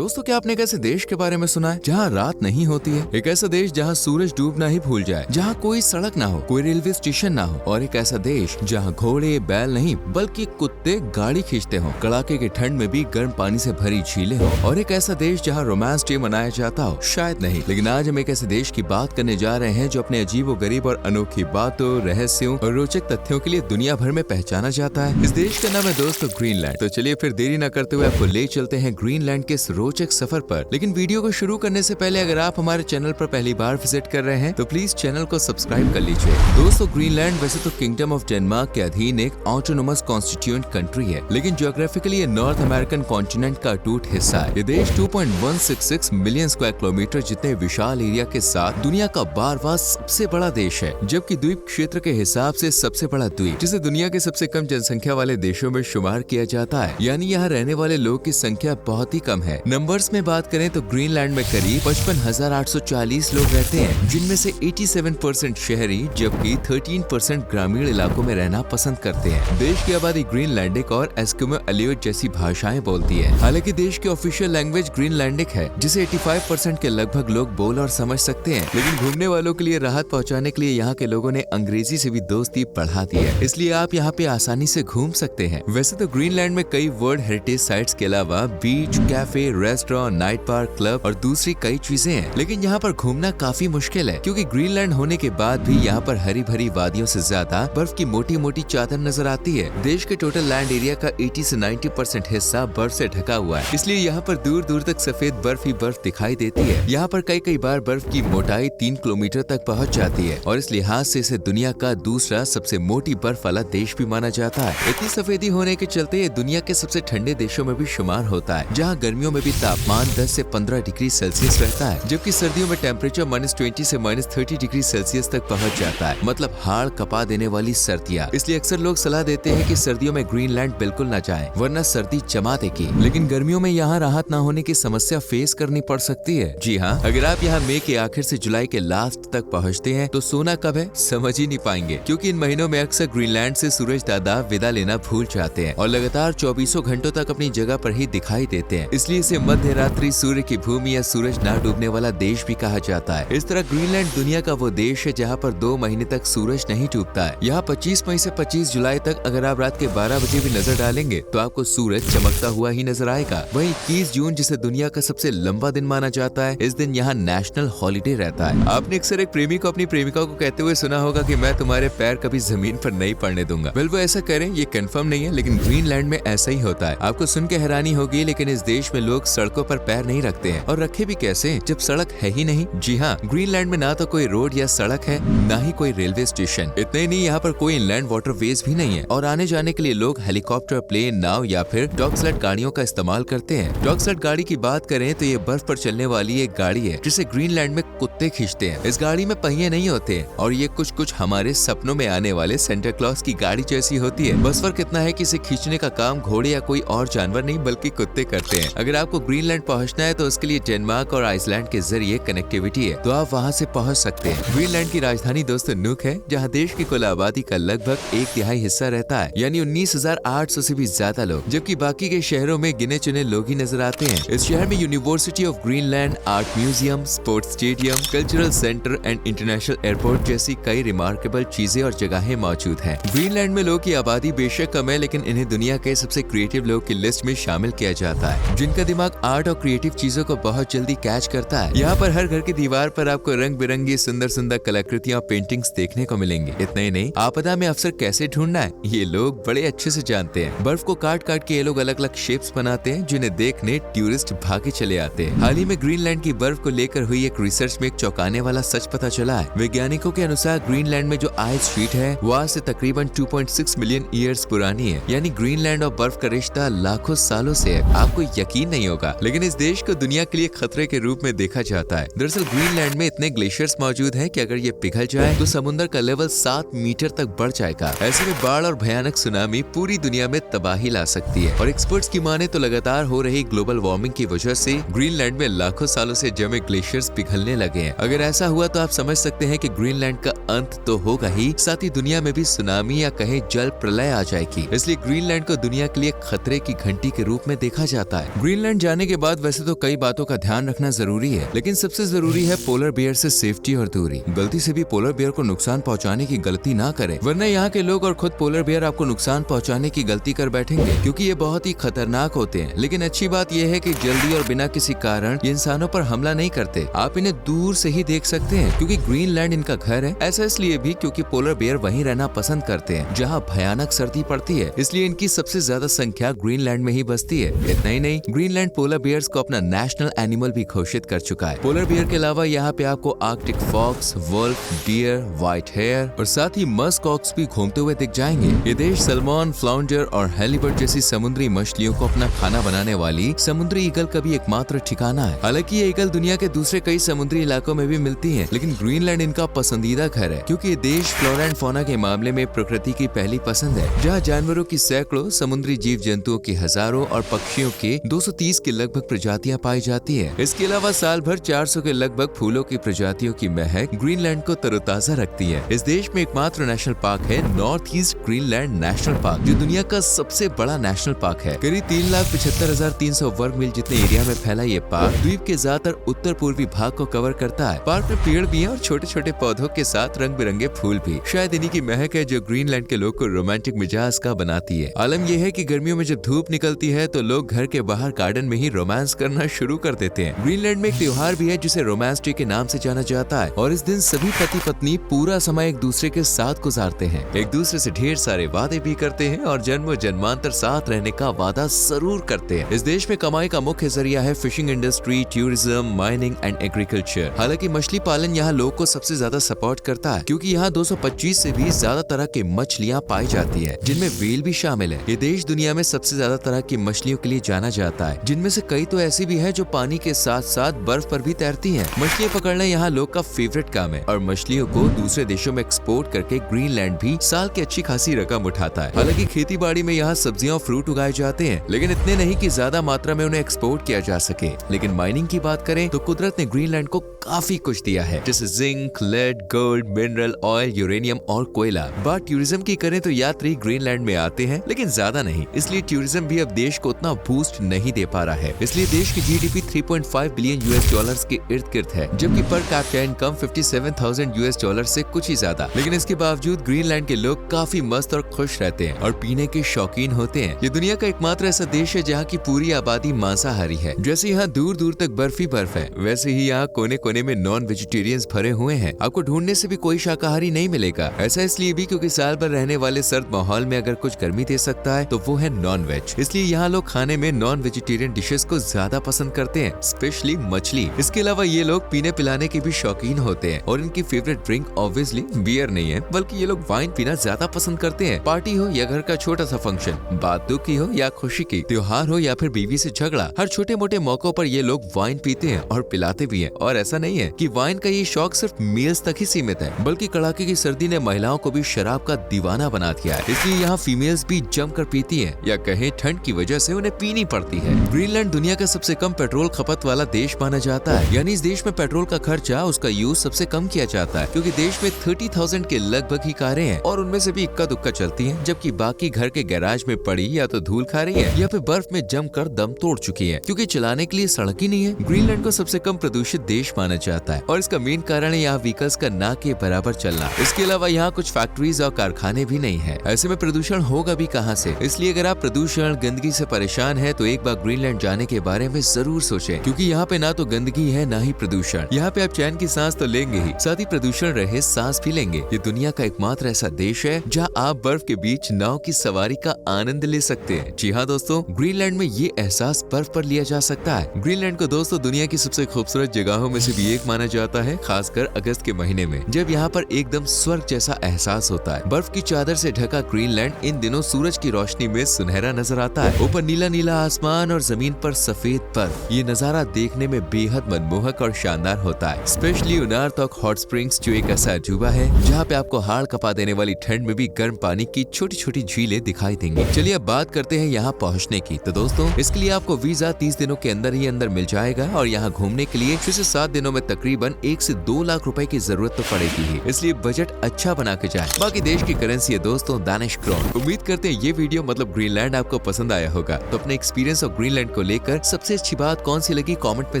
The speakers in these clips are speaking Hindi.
दोस्तों, क्या आपने एक ऐसे देश के बारे में सुना है जहाँ रात नहीं होती है? एक ऐसा देश जहाँ सूरज डूबना ही भूल जाए, जहाँ कोई सड़क ना हो, कोई रेलवे स्टेशन ना हो, और एक ऐसा देश जहाँ घोड़े बैल नहीं बल्कि कुत्ते गाड़ी खींचते हो, कड़ाके की ठंड में भी गर्म पानी से भरी झीलें हो, और एक ऐसा देश जहाँ रोमांस डे मनाया जाता हो? शायद नहीं, लेकिन आज हम एक ऐसे देश की बात करने जा रहे हैं जो अपने अजीबोगरीब और अनोखी बातों, रहस्यों और रोचक तथ्यों के लिए दुनिया भर में पहचाना जाता है। इस देश का नाम है दोस्तों ग्रीनलैंड। तो चलिए फिर देरी न करते हुए आपको ले चलते हैं ग्रीनलैंड के इस रोचक सफर पर। लेकिन वीडियो को शुरू करने से पहले अगर आप हमारे चैनल पर पहली बार विजिट कर रहे हैं तो प्लीज चैनल को सब्सक्राइब कर लीजिए। दोस्तों, ग्रीनलैंड वैसे तो किंगडम ऑफ डेनमार्क के अधीन एक ऑटोनोमस कॉन्स्टिट्यूएंट कंट्री है, लेकिन ज्योग्राफिकली ये नॉर्थ अमेरिकन कॉन्टिनेंट का अटूट हिस्सा है। ये देश 2.166 मिलियन स्क्वायर किलोमीटर जितने विशाल एरिया के साथ दुनिया का 12वां सबसे बड़ा देश है, जबकि द्वीप क्षेत्र के हिसाब से सबसे बड़ा द्वीप, जिसे दुनिया के सबसे कम जनसंख्या वाले देशों में शुमार किया जाता है। यानी यहाँ रहने वाले लोगों की संख्या बहुत ही कम है। नंबर्स में बात करें तो ग्रीनलैंड में करीब 55,840 लोग रहते हैं, जिनमें से 87% शहरी जबकि 13% ग्रामीण इलाकों में रहना पसंद करते हैं। देश की आबादी ग्रीनलैंडिक और एस्किमो एलियोट जैसी भाषाएं बोलती है। हालांकि देश की ऑफिशियल लैंग्वेज ग्रीनलैंडिक है, जिसे 85% के लगभग लोग बोल और समझ सकते हैं। लेकिन घूमने वालों के लिए राहत पहुँचाने के लिए यहाँ के लोगों ने अंग्रेजी से भी दोस्ती बढ़ा दी है, इसलिए आप यहाँ पे आसानी से घूम सकते हैं। वैसे तो ग्रीनलैंड में कई वर्ल्ड हेरिटेज साइट्स के अलावा beach, cafe, restaurant, night park, club और दूसरी कई चीजें हैं, लेकिन यहाँ पर घूमना काफी मुश्किल है, क्योंकि ग्रीनलैंड होने के बाद भी यहाँ पर हरी भरी वादियों से ज्यादा बर्फ की मोटी मोटी चादर नजर आती है। देश के टोटल लैंड एरिया का 80 से 90% हिस्सा बर्फ से ढका हुआ है, इसलिए यहाँ पर दूर दूर तक सफेद बर्फ ही बर्फ दिखाई देती है। यहाँ पर कई बार बर्फ की मोटाई 3 किलोमीटर तक पहुँच जाती है, और इस लिहाज से इसे दुनिया का दूसरा सबसे मोटी बर्फ वाला देश भी माना जाता है। इतनी सफेदी होने के चलते ये दुनिया के सबसे ठंडे देशों में भी शुमार होता है, जहाँ गर्मियों में भी तापमान 10 से 15 डिग्री सेल्सियस रहता है, जबकि सर्दियों में टेम्परेचर -20 से -30 डिग्री सेल्सियस तक पहुँच जाता है। मतलब हाड़ कपा देने वाली सर्दियाँ। इसलिए अक्सर लोग सलाह देते हैं कि सर्दियों में ग्रीनलैंड बिल्कुल न जाएं, वरना सर्दी जमा देगी। लेकिन गर्मियों में यहाँ राहत न होने की समस्या फेस करनी पड़ सकती है। जी हाँ, अगर आप यहाँ मई के आखिर से जुलाई के लास्ट तक पहुँचते हैं तो सोना कब है समझ ही नहीं पाएंगे, क्योंकि इन महीनों में अक्सर ग्रीनलैंड से सूरज दादा विदा लेना भूल जाते हैं और लगातार 24 घंटों तक अपनी जगह पर ही दिखाई देते हैं। इसलिए इसे मध्य रात्रि सूर्य की भूमि या सूरज न डूबने वाला देश भी कहा जाता है। इस तरह ग्रीनलैंड दुनिया का वो देश है जहाँ पर 2 महीने तक सूरज नहीं डूबता है। यहाँ 25 मई से 25 जुलाई तक अगर आप रात के 12 बजे भी नजर डालेंगे तो आपको सूरज चमकता हुआ ही नजर आएगा। वहीं 21 जून जिसे दुनिया का सबसे लंबा दिन माना जाता है, इस दिन यहाँ नेशनल हॉलीडे रहता है। आपने अक्सर एक प्रेमी को अपनी प्रेमिका को कहते हुए सुना होगा कि मैं तुम्हारे पैर कभी जमीन पर नहीं पड़ने दूंगा। वेल, वो ऐसा करें ये कंफर्म नहीं है, लेकिन ग्रीनलैंड में ऐसा ही होता है। आपको सुन के हैरानी होगी, लेकिन इस देश में लोग सड़कों पर पैर नहीं रखते हैं, और रखे भी कैसे जब सड़क है ही नहीं। जी हाँ, ग्रीनलैंड में ना तो कोई रोड या सड़क है, ना ही कोई रेलवे स्टेशन। इतने ही नहीं, यहाँ पर कोई इनलैंड वाटरवेज भी नहीं है, और आने जाने के लिए लोग हेलीकॉप्टर, प्लेन, नाव या फिर डॉग स्लेड गाड़ियों का इस्तेमाल करते हैं। डॉग स्लेड गाड़ी की बात करें तो ये बर्फ पर चलने वाली एक गाड़ी है जिसे ग्रीनलैंड में कुत्ते खींचते हैं। इस गाड़ी में पहिए नहीं होते और ये कुछ हमारे सपनों में आने वाले सेंटा क्लॉज की गाड़ी जैसी होती है। बस फर्क इतना है कि इसे खींचने का काम घोड़े या कोई और जानवर नहीं बल्कि कुत्ते करते हैं। अगर आपको ग्रीनलैंड पहुंचना है तो उसके लिए डेनमार्क और आइसलैंड के जरिए कनेक्टिविटी है, तो आप वहां से पहुंच सकते हैं। ग्रीनलैंड की राजधानी दोस्तों नुक है, जहां देश की कुल आबादी का लगभग 1/3 हिस्सा रहता है, यानी 19,800 से भी ज्यादा लोग, जबकि बाकी के शहरों में गिने चुने लोग ही नजर आते हैं। इस शहर में university of Greenland, art museum, sports stadium, cultural centre and international airport जैसी कई रिमार्केबल चीजें और जगहें मौजूद हैं। ग्रीनलैंड में लोगों की आबादी बेशक कम है, लेकिन इन्हें दुनिया के सबसे क्रिएटिव लोग की लिस्ट में शामिल किया जाता है, जिनका दिमाग आर्ट और क्रिएटिव चीजों को बहुत जल्दी कैच करता है। यहाँ पर हर घर की दीवार पर आपको रंग बिरंगी सुंदर सुंदर कलाकृतियाँ, पेंटिंग्स देखने को मिलेंगे। इतना ही नहीं, आपदा में अवसर कैसे ढूंढना है ये लोग बड़े अच्छे से जानते हैं। बर्फ को काट काट के ये लोग अलग अलग शेप्स बनाते हैं, जिन्हें देखने टूरिस्ट भागे चले आते हैं। हाल ही में ग्रीनलैंड की बर्फ को लेकर हुई एक रिसर्च में एक चौंकाने वाला सच पता चला है। वैज्ञानिकों के अनुसार ग्रीनलैंड में जो आइस शीट है वो आज से तकरीबन 2.6 मिलियन ईयर्स पुरानी है, यानी ग्रीनलैंड और बर्फ का रिश्ता लाखों सालों से है। आपको यकीन नहीं होगा, लेकिन इस देश को दुनिया के लिए खतरे के रूप में देखा जाता है। दरअसल ग्रीनलैंड में इतने ग्लेशियर्स मौजूद हैं कि अगर ये पिघल जाए तो समुद्र का लेवल 7 मीटर तक बढ़ जाएगा। ऐसे में बाढ़ और भयानक सुनामी पूरी दुनिया में तबाही ला सकती है। और एक्सपर्ट्स की माने तो लगातार हो रही ग्लोबल वार्मिंग की वजह से ग्रीनलैंड में लाखों सालों से जमे ग्लेशियर्स पिघलने लगे हैं। अगर ऐसा हुआ तो आप समझ सकते हैं कि ग्रीनलैंड का अंत तो होगा ही, साथ ही दुनिया में भी सुनामी या कहे जल प्रलय आ जाएगी। इसलिए ग्रीनलैंड को दुनिया के लिए खतरे की घंटी के रूप में देखा जाता है। ग्रीनलैंड जाने के बाद वैसे तो कई बातों का ध्यान रखना जरूरी है, लेकिन सबसे जरूरी है पोलर बेयर से सेफ्टी और दूरी। गलती से भी पोलर बेयर को नुकसान पहुंचाने की गलती ना करें, वरना यहाँ के लोग और खुद पोलर बेयर आपको नुकसान पहुंचाने की गलती कर बैठेंगे, क्योंकि ये बहुत ही खतरनाक होते हैं। लेकिन अच्छी बात यह है कि जल्दी और बिना किसी कारण ये इंसानों पर हमला नहीं करते। आप इन्हें दूर से ही देख सकते हैं, क्योंकि ग्रीनलैंड इनका घर है। ऐसा इसलिए भी क्योंकि पोलर बेयर वहीं रहना पसंद करते हैं जहाँ भयानक सर्दी पड़ती है, इसलिए इनकी सबसे ज्यादा संख्या ग्रीनलैंड में ही बसती है। इतना ही नहीं, ग्रीनलैंड पोलर बेयर्स को अपना नेशनल एनिमल भी घोषित कर चुका है। पोलर बेयर के अलावा यहाँ पे आपको Arctic fox, wolf, deer, white hare और साथ ही मस्क ऑक्स भी घूमते हुए दिख जाएंगे। ये देश सैल्मन, फ्लाउंडर और हैलीबर्ट जैसी समुद्री मछलियों को अपना खाना बनाने वाली समुद्री ईगल का भी एकमात्र ठिकाना है। हालांकि ये ईगल दुनिया के दूसरे कई समुद्री इलाकों में भी मिलती है, लेकिन ग्रीनलैंड इनका पसंदीदा घर है, क्योंकि ये देश फ्लोरा एंड फौना के मामले में प्रकृति की पहली पसंद है, जहाँ जानवरों की सैकड़ों, समुद्री जीव जंतुओं की हजारों और पक्षियों के 230 के लगभग प्रजातियां पाई जाती है। इसके अलावा साल भर 400 के लगभग फूलों की प्रजातियों की महक ग्रीनलैंड को तरोताजा रखती है। इस देश में एकमात्र नेशनल पार्क है north east Greenland national park, जो दुनिया का सबसे बड़ा नेशनल पार्क है। करीब 3,75,300 वर्ग मील जितने एरिया में फैला ये पार्क द्वीप के ज्यादातर उत्तर पूर्वी भाग को कवर करता है। पार्क में पेड़ भी है और छोटे छोटे पौधों के साथ रंग बिरंगे फूल भी। शायद इन्हीं की महक है जो ग्रीनलैंड के लोग को रोमांटिक मिजाज का बनाती है। आलम यह है कि गर्मियों में जब धूप निकलती है तो लोग घर के बाहर गार्डन में ही रोमांस करना शुरू कर देते हैं। ग्रीनलैंड में एक त्योहार भी है जिसे रोमांस डे के नाम से जाना जाता है, और इस दिन सभी पति पत्नी पूरा समय एक दूसरे के साथ गुजारते हैं, एक दूसरे से ढेर सारे वादे भी करते हैं और जन्मों जन्मांतर साथ रहने का वादा जरूर करते हैं। इस देश में कमाई का मुख्य जरिया है fishing industry, tourism, mining and agriculture. हालांकि मछली पालन यहाँ लोग को सबसे ज्यादा सपोर्ट करता है, क्योंकि यहाँ 225 से भी ज्यादा तरह की मछलियाँ पाई जाती है, जिनमें व्हेल भी शामिल है। ये देश दुनिया में सबसे ज्यादा तरह की मछलियों के लिए जाना जाता है, जिनमें से कई तो ऐसी भी है जो पानी के साथ साथ बर्फ पर भी तैरती हैं। मछलियाँ पकड़ना यहाँ लोग का फेवरेट काम है, और मछलियों को दूसरे देशों में एक्सपोर्ट करके ग्रीनलैंड भी साल की अच्छी खासी रकम उठाता है। हालांकि खेती बाड़ी में यहाँ सब्जियां और फ्रूट उगाए जाते हैं, लेकिन इतने नहीं कि ज्यादा मात्रा में उन्हें एक्सपोर्ट किया जा सके। लेकिन माइनिंग की बात करें तो कुदरत ने ग्रीनलैंड को काफी कुछ दिया है, जैसे zinc, lead, gold, mineral oil, uranium और कोयला। बात टूरिज्म की करें तो यात्री ग्रीनलैंड में आते हैं, लेकिन ज्यादा नहीं, इसलिए टूरिज्म भी अब देश को उतना बूस्ट नहीं दे पा रहा है। इसलिए देश की जीडीपी 3.5 बिलियन यूएस डॉलर्स के इर्द गिर्द है, जबकि per capita income 57,000 US dollar से कुछ ही ज्यादा। लेकिन इसके बावजूद ग्रीनलैंड के लोग काफी मस्त और खुश रहते हैं और पीने के शौकीन होते हैं। ये दुनिया का एकमात्र ऐसा देश है जहाँ की पूरी आबादी मांसाहारी है। जैसे यहाँ दूर दूर तक बर्फ ही बर्फ है, वैसे ही यहाँ कोने कोने में नॉन वेजिटेरियंस भरे हुए हैं। आपको ढूंढने से भी कोई शाकाहारी नहीं मिलेगा। ऐसा इसलिए भी क्योंकि साल भर रहने वाले सर्द माहौल में अगर कुछ गर्मी दे सकता है तो वो है नॉन वेज। इसलिए यहाँ लोग खाने में नॉन वेजिटेरियन डिशेस को ज्यादा पसंद करते हैं, स्पेशली मछली। इसके अलावा ये लोग पीने पिलाने के भी शौकीन होते हैं, और इनकी फेवरेट ड्रिंक ऑब्वियसली बियर नहीं है, बल्कि ये लोग वाइन पीना ज्यादा पसंद करते हैं। पार्टी हो या घर का छोटा सा फंक्शन, बात दुख की हो या खुशी की, त्योहार हो या फिर बीवी से झगड़ा, हर छोटे मोटे मौकों पर ये लोग वाइन पीते हैं और पिलाते भी हैं। और ऐसा नहीं है कि वाइन का ये शौक सिर्फ मील्स तक ही सीमित है, बल्कि कड़ाके की सर्दी ने महिलाओं को भी शराब का दीवाना बना दिया है। इसलिए यहाँ फीमेल्स भी जमकर पीती हैं, या कहें ठंड की वजह से उन्हें पीनी पड़ती है। ग्रीनलैंड दुनिया का सबसे कम पेट्रोल खपत वाला देश माना जाता है, यानी इस देश में पेट्रोल का खर्चा, उसका यूज सबसे कम किया जाता है, क्योंकि देश में 30,000 के लगभग ही कारें हैं और उनमें से भी इक्का दुक्का चलती हैं, जबकि बाकी घर के गैराज में पड़ी या तो धूल खा रही है या फिर बर्फ में जमकर दम तोड़ चुकी है, क्योंकि चलाने के लिए सड़क ही नहीं है। ग्रीनलैंड को सबसे कम प्रदूषित देश माना जाता है, और इसका मेन कारण है यहाँ व्हीकल्स का ना के बराबर चलना। इसके अलावा यहाँ कुछ फैक्ट्रीज और कारखाने भी नहीं है। ऐसे में प्रदूषण होगा भी कहाँ से? इसलिए अगर आप प्रदूषण, गंदगी से परेशान है तो एक बार ग्रीनलैंड जाने के बारे में जरूर सोचें, क्योंकि यहाँ पे ना तो गंदगी है ना ही प्रदूषण। यहाँ पे आप चैन की सांस तो लेंगे ही, साथ ही प्रदूषण रहे सांस भी लेंगे। ये दुनिया का एकमात्र ऐसा देश है जहाँ आप बर्फ के बीच नाव की सवारी का आनंद ले सकते हैं। जी हाँ दोस्तों, ग्रीनलैंड में ये एहसास बर्फ पर लिया जा सकता है। ग्रीनलैंड को दोस्तों दुनिया की सबसे खूबसूरत जगहों में से भी एक माना जाता है, खासकर अगस्त के महीने में, जब यहाँ पर एकदम स्वर्ग जैसा एहसास होता है। बर्फ की चादर से ढका ग्रीनलैंड इन दिनों सूरज की रोशनी में सुनहरा नजर आता है। ऊपर नीला नीला आसमान और जमीन पर सफेद बर्फ। ये नजारा देखने में बेहद मनमोहक और शानदार होता है। स्पेशली उनारतॉक हॉट स्प्रिंग्स, जो एक ऐसा अजूबा है जहाँ पे आपको हाड़ कपा देने वाली ठंड में भी गर्म पानी की छोटी छोटी झीलें दिखाई देंगी। चलिए अब बात करते हैं यहाँ पहुँचने की। तो दोस्तों, इसके लिए आपको वीजा 30 दिनों के अंदर ही अंदर मिल जाएगा, और यहाँ घूमने के लिए 6 से 7 दिनों में तकरीबन 1 से 2 लाख रुपए की जरूरत तो पड़ेगी ही, इसलिए बजट अच्छा बना के जाए। बाकी देश की करेंसी है दोस्तों दानिश क्रोन। उम्मीद करते हैं ये वीडियो मतलब ग्रीनलैंड आपको पसंद आया होगा। तो अपने एक्सपीरियंस और ग्रीनलैंड पॉइंट को लेकर सबसे अच्छी बात कौन सी लगी कमेंट में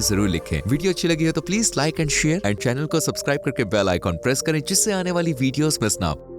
जरूर लिखें। वीडियो अच्छी लगी हो तो please like and share and channel को सब्सक्राइब करके बेल आइकॉन प्रेस करें जिससे आने वाली वीडियोस मिस ना हो।